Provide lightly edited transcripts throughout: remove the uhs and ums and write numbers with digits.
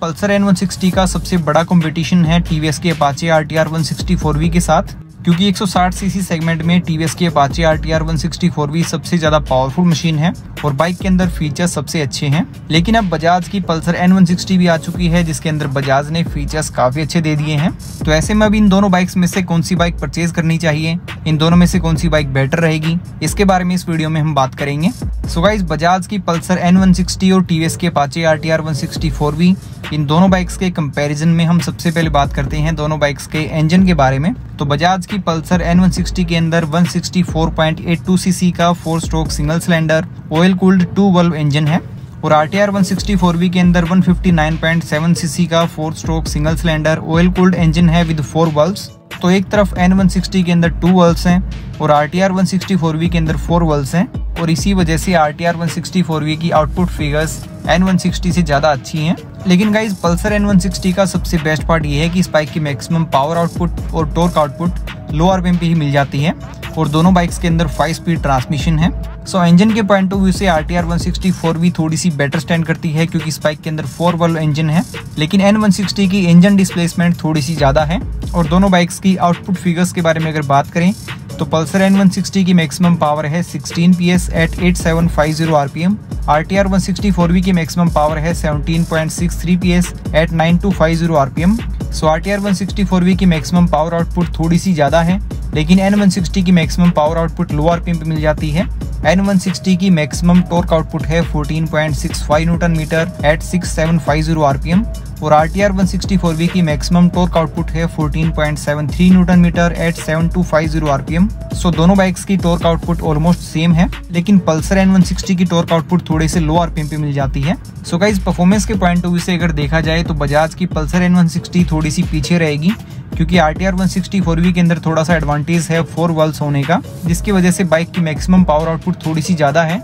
Pulsar N160 का सबसे बड़ा कंपटीशन है टीवीएस के अपाचे RTR 160 4V के साथ, क्योंकि 160 सीसी सेगमेंट में टीवीएस के अपाचे RTR 160 4V सबसे ज्यादा पावरफुल मशीन है और बाइक के अंदर फीचर्स सबसे अच्छे हैं। लेकिन अब बजाज की पल्सर N160 भी आ चुकी है, जिसके अंदर बजाज ने फीचर्स काफी अच्छे दे दिए हैं। तो ऐसे में अब इन दोनों बाइक्स में से कौन सी बाइक परचेज करनी चाहिए, इन दोनों में से कौन सी बाइक बेटर रहेगी, इसके बारे में इस वीडियो में हम बात करेंगे। सो गाइस, बजाज की पल्सर N160 और टीवीएस के अपाचे RTR 160 4V, इन दोनों बाइक्स के कंपैरिजन में हम सबसे पहले बात करते हैं दोनों बाइक्स के इंजन के बारे में। तो बजाज की पल्सर N160 के अंदर 164.82 सीसी का 4 stroke single cylinder oil cooled 2 valve engine है और RTR 160 4V के अंदर 159.7 सीसी का 4 stroke single cylinder oil cooled engine है विद 4 वाल्व्स। तो एक तरफ N160 के अंदर 2 वाल्व्स हैं और RTR 160 4V के अंदर 4 वाल्व्स हैं और इसी वजह से RTR 160 4V की आउटपुट फिगर्स N160 से ज़्यादा अच्छी हैं। लेकिन गाइज, पल्सर N160 का सबसे बेस्ट पार्ट ये है कि इस बाइक की मैक्सिमम पावर आउटपुट और टॉर्क आउटपुट लो आरपीएम पे ही मिल जाती है और दोनों बाइक्स के अंदर 5 स्पीड ट्रांसमिशन है। सो इंजन के पॉइंट ऑफ व्यू से RTR 160 4V थोड़ी सी बेटर स्टैंड करती है, क्योंकि इस बाइक के अंदर 4 वाल्व इंजन है। लेकिन N160 की इंजन डिस्प्लेसमेंट थोड़ी सी ज़्यादा है। और दोनों बाइक्स की आउटपुट फिगर्स के बारे में अगर बात करें तो पल्सर N160 की मैक्सिमम पावर है 16 PS eight 8750 RPM। RTR 160 4V की मैक्सिमम पावर है 17.63 PS एट 9250 RPM। सो RTR 160 4V की मैक्सिमम पावर आउटपुट थोड़ी सी ज़्यादा है, लेकिन N160 की maximum power output low RPM पे मिल जाती है। N160 की मैक्सिमम टॉर्क आउटपुट है 14.65 न्यूटन मीटर एट 6750 RPM और RTR 160 4V की मैक्सिमम टॉर्क आउटपुट है 14.73 न्यूटन मीटर एट 7250 RPM। सो दोनों बाइक्स की टॉर्क आउटपुट ऑलमोस्ट सेम है, लेकिन पल्सर N160 की टॉर्क आउटपुट थोड़े से लो आरपीएम पे मिल जाती है। सो गाइस, परफॉर्मेंस के पॉइंट ऑफ व्यू से अगर देखा जाए तो बजाज की पल्सर N160 थोड़ी सी पीछे रहेगी, क्योंकि RTR 160 4V के अंदर थोड़ा सा एडवांटेज है 4 वाल्व्स होने का, जिसकी वजह से बाइक की मैक्सिमम पावर आउटपुट थोड़ी सी ज़्यादा है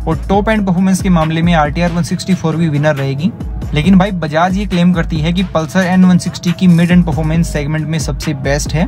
और टॉप एंड परफॉर्मेंस के मामले में RTR 160 4V विनर रहेगी। लेकिन भाई, बजाज ये क्लेम करती है कि पल्सर N160 की मिड एंड परफॉर्मेंस सेगमेंट में सबसे बेस्ट है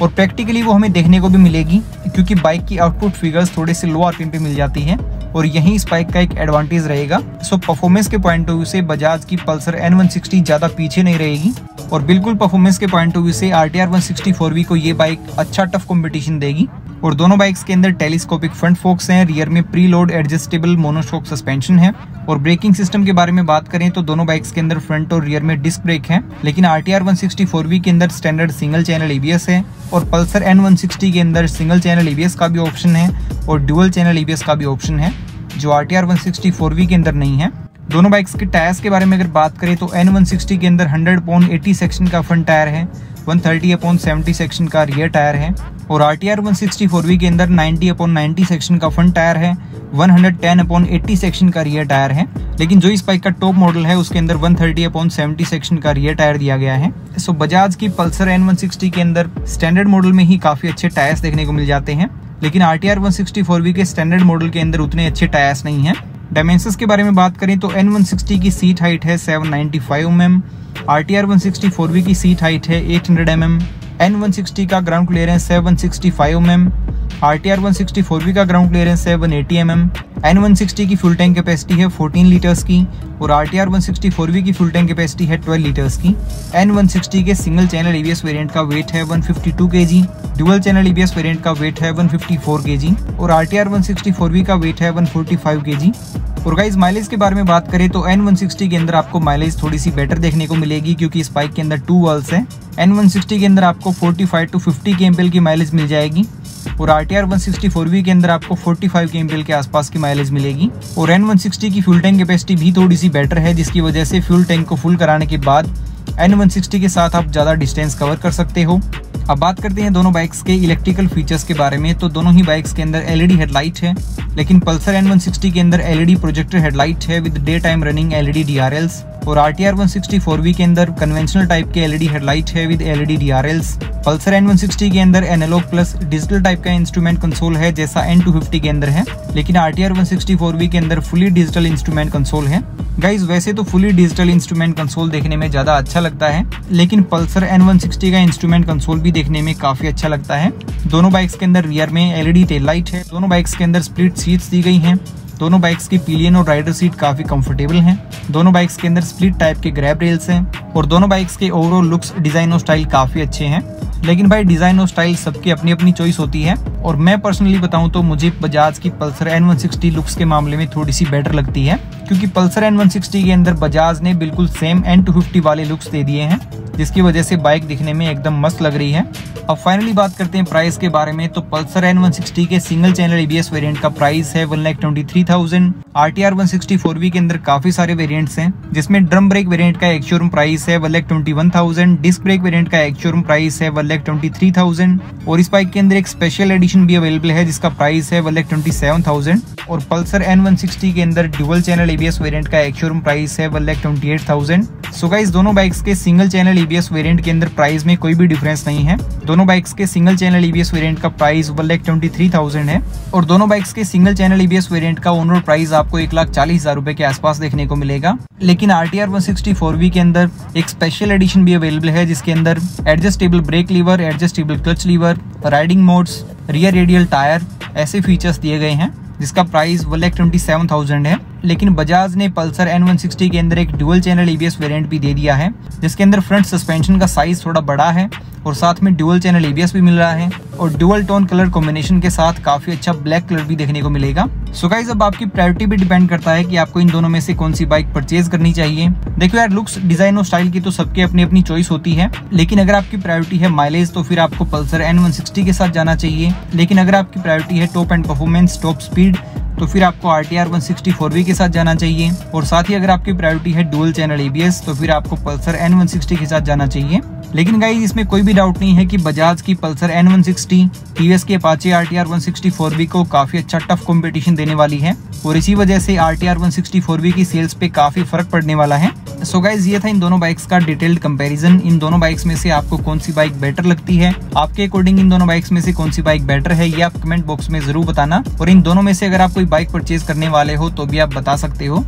और प्रैक्टिकली वो हमें देखने को भी मिलेगी, क्योंकि बाइक की आउटपुट फिगर्स थोड़े से लो आरपीएम पे मिल जाती है और यही इस बाइक का एक एडवांटेज रहेगा। सो परफॉर्मेंस के पॉइंट ऑफ व्यू से बजाज की पल्सर N160 ज़्यादा पीछे नहीं रहेगी और बिल्कुल परफॉर्मेंस के पॉइंट ऑफ व्यू से RTR 160 4V को ये बाइक अच्छा टफ कंपटीशन देगी। और दोनों बाइक्स के अंदर टेलीस्कोपिक फ्रंट फोक्स हैं, रियर में pre load adjustable monoshock suspension है और ब्रेकिंग सिस्टम के बारे में बात करें तो दोनों बाइक्स के अंदर फ्रंट और रियर में डिस्क ब्रेक है। लेकिन RTR 160 4V के अंदर स्टैंडर्ड सिंगल चैनल ABS है और पल्सर N160 के अंदर सिंगल चैनल ABS का भी ऑप्शन है और डुअल चैनल ABS का भी ऑप्शन है, जो RTR 160 4V के अंदर नहीं है। दोनों बाइक्स के टायर्स के बारे में अगर बात करें तो N160 के अंदर 100/80 सेक्शन का फ्रंट टायर है, 130/70 सेक्शन का रियर टायर है और RTR 160 4V के अंदर 90/90 सेक्शन का फ्रंट टायर है, 110/80 सेक्शन का रियर टायर है। लेकिन जो इस बाइक का टॉप मॉडल है उसके अंदर 130/70 सेक्शन का रियर टायर दिया गया है। सो बजाज की पल्सर N160 के अंदर स्टैंडर्ड मॉडल में ही काफ़ी अच्छे टायर्स देखने को मिल जाते हैं, लेकिन RTR 160 4V के स्टैंडर्ड मॉडल के अंदर उतने अच्छे टायर्स नहीं हैं। डायमेंशंस के बारे में बात करें तो N160 की सीट हाइट है 795 mm, RTR 160 4V की सीट हाइट है 800 mm, N160 का ग्राउंड क्लियरेंस है 165 mm, RTR 160 4V का ग्राउंड क्लियरेंस है 180 mm, N160 की फुल टैंक कैपेसिटी है 14 लीटर्स की और RTR 160 4V की फुल टैंक कैपेसिटी है 12 लीटर्स की। N160 के सिंगल चैनल ABS वेरिएंट का वेट है 152 kg, dual channel ABS variant का वेट है 154 kg और RTR 160 4V का वेट है 145 kg। और गाइस, माइलेज के बारे में बात करें तो N160 के अंदर आपको माइलेज थोड़ी सी बेटर देखने को मिलेगी, क्योंकि इस बाइक के अंदर 2 वाल्व्स हैं। N160 के अंदर आपको 45 to 50 kmpl की माइलेज मिल जाएगी और RTR 160 4V के अंदर आपको 45 kmpl के आसपास की माइलेज मिलेगी और N160 की फ्यूल टैंक कैपेसिटी भी थोड़ी सी बेटर है, जिसकी वजह से फ्यूल टैंक को फुल कराने के बाद N160 के साथ आप ज़्यादा डिस्टेंस कवर कर सकते हो। अब बात करते हैं दोनों बाइक्स के इलेक्ट्रिकल फीचर्स के बारे में। तो दोनों ही बाइक्स के अंदर LED हेडलाइट है, लेकिन पल्सर N160 के अंदर LED प्रोजेक्टर हेडलाइट है with day time running LED DRLs और RTR 160 4V के अंदर कन्वेंशनल टाइप के LED हेडलाइट है with LED DRLs। Pulsar N160 के अंदर एनालॉग प्लस डिजिटल टाइप का इंस्ट्रूमेंट कंसोल है जैसा N250 के अंदर है, लेकिन RTR 160 4V के अंदर फुली डिजिटल इंस्ट्रूमेंट कंसोल है। गाइज, वैसे तो फुली डिजिटल इंस्ट्रूमेंट कंसोल देखने में ज्यादा अच्छा लगता है, लेकिन पल्सर N160 का इंस्ट्रूमेंट कंसोल भी देखने में काफी अच्छा लगता है। दोनों बाइक्स के अंदर रियर में LED टेल लाइट है, दोनों बाइक्स के अंदर स्प्लिट सीट्स दी गई हैं दोनों बाइक्स की पिलियन और राइडर सीट काफी कंफर्टेबल हैं। दोनों बाइक्स के अंदर स्प्लिट टाइप के ग्रैब रेल्स हैं और दोनों बाइक्स के ओवरऑल लुक्स, डिजाइन और स्टाइल काफी अच्छे हैं। लेकिन भाई डिजाइन और स्टाइल सबकी अपनी अपनी चॉइस होती है और मैं पर्सनली बताऊं तो मुझे बजाज की पल्सर N160 लुक्स के मामले में थोड़ी सी बेटर लगती है, क्योंकि पल्सर N160 के अंदर बजाज ने बिल्कुल सेम N250 वाले लुक्स दे दिए हैं, जिसकी वजह से बाइक दिखने में एकदम मस्त लग रही है। अब फाइनली बात करते हैं प्राइस के बारे में। तो पल्सर N160 के सिंगल चैनल ABS वेरिएंट का प्राइस है 1,23,000। RTR 160/4V के अंदर काफी सारे वेरिएंट्स हैं, जिसमें ड्रम ब्रेक वेरिएंट का एक शोरूम प्राइस है 1,21,000, डिस्क ब्रेक वेरिएंट का एक शोरूम प्राइस है 1,23,000 और इस बाइक के अंदर एक स्पेशल एडिशन भी अवेलेबल है जिसका प्राइस है 1,27,000 और पल्सर N160 के अंदर डुअल चैनल ABS वेरिएंट का एक शोरूम प्राइस है 1,28,000। सो गाइस, दोनों बाइक्स के सिंगल चैनल ABS वेरिएंट के अंदर प्राइस में कोई भी डिफरेंस नहीं है। दोनों बाइक्स के सिंगल चैनल ABS वेरिएंट का प्राइस 1,23,000 है और दोनों बाइक्स के सिंगल चैनल ABS वेरिएंट का ओनरोड प्राइस आपको 1,40,000 रुपए के आसपास देखने को मिलेगा। लेकिन RTR 160/4V के अंदर एक स्पेशल एडिशन भी अवेलेबल है, जिसके अंदर adjustable brake lever, adjustable clutch lever, riding modes, rear radial tyre ऐसे फीचर्स दिए गए हैं, जिसका प्राइस 1,27,000 है। लेकिन बजाज ने पल्सर N160 के अंदर एक डुअल चैनल ABS वेरिएंट भी दे दिया है, जिसके अंदर फ्रंट सस्पेंशन का साइज थोड़ा बड़ा है और साथ में डुअल चैनल ABS भी मिल रहा है और डुअल टोन कलर कॉम्बिनेशन के साथ काफी अच्छा ब्लैक कलर भी देखने को मिलेगा। सो गाइस, अब आपकी प्रायोरिटी भी डिपेंड करता है कि आपको इन दोनों में से कौन सी बाइक परचेज करनी चाहिए। देखो यार, लुक्स, डिजाइन और स्टाइल की तो सबकी अपनी अपनी चॉइस होती है, लेकिन अगर आपकी प्रायोरिटी है माइलेज तो फिर आपको पल्सर N160 के साथ जाना चाहिए। लेकिन अगर आपकी प्रायोरिटी है top and performance, top speed, तो फिर आपको RTR 160/4V के साथ जाना चाहिए। और साथ ही अगर आपकी प्रायोरिटी है डुअल चैनल ABS तो फिर आपको पल्सर N160 के साथ जाना चाहिए। लेकिन गाइस, इसमें कोई भी डाउट नहीं है कि बजाज की पल्सर N160 TVS के अपाचे RTR 160/4V को काफी अच्छा टफ कंपटीशन देने वाली है और इसी वजह से RTR 160/4V की सेल्स पे काफी फर्क पड़ने वाला है। सो गाइस, ये था इन दोनों बाइक्स का डिटेल्ड कंपैरिजन। इन दोनों बाइक्स में से आपको कौन सी बाइक बेटर लगती है, आपके अकॉर्डिंग इन दोनों बाइक्स में से कौन सी बाइक बेटर है, ये आप कमेंट बॉक्स में जरूर बताना। और इन दोनों में से अगर आप कोई बाइक परचेज करने वाले हो तो भी आप बता सकते हो।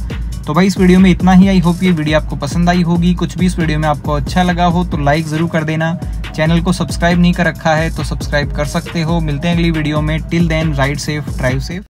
तो भाई, इस वीडियो में इतना ही। आई होप ये वीडियो आपको पसंद आई होगी। कुछ भी इस वीडियो में आपको अच्छा लगा हो तो लाइक जरूर कर देना। चैनल को सब्सक्राइब नहीं कर रखा है तो सब्सक्राइब कर सकते हो। मिलते हैं अगली वीडियो में। Till then, ride safe, drive safe.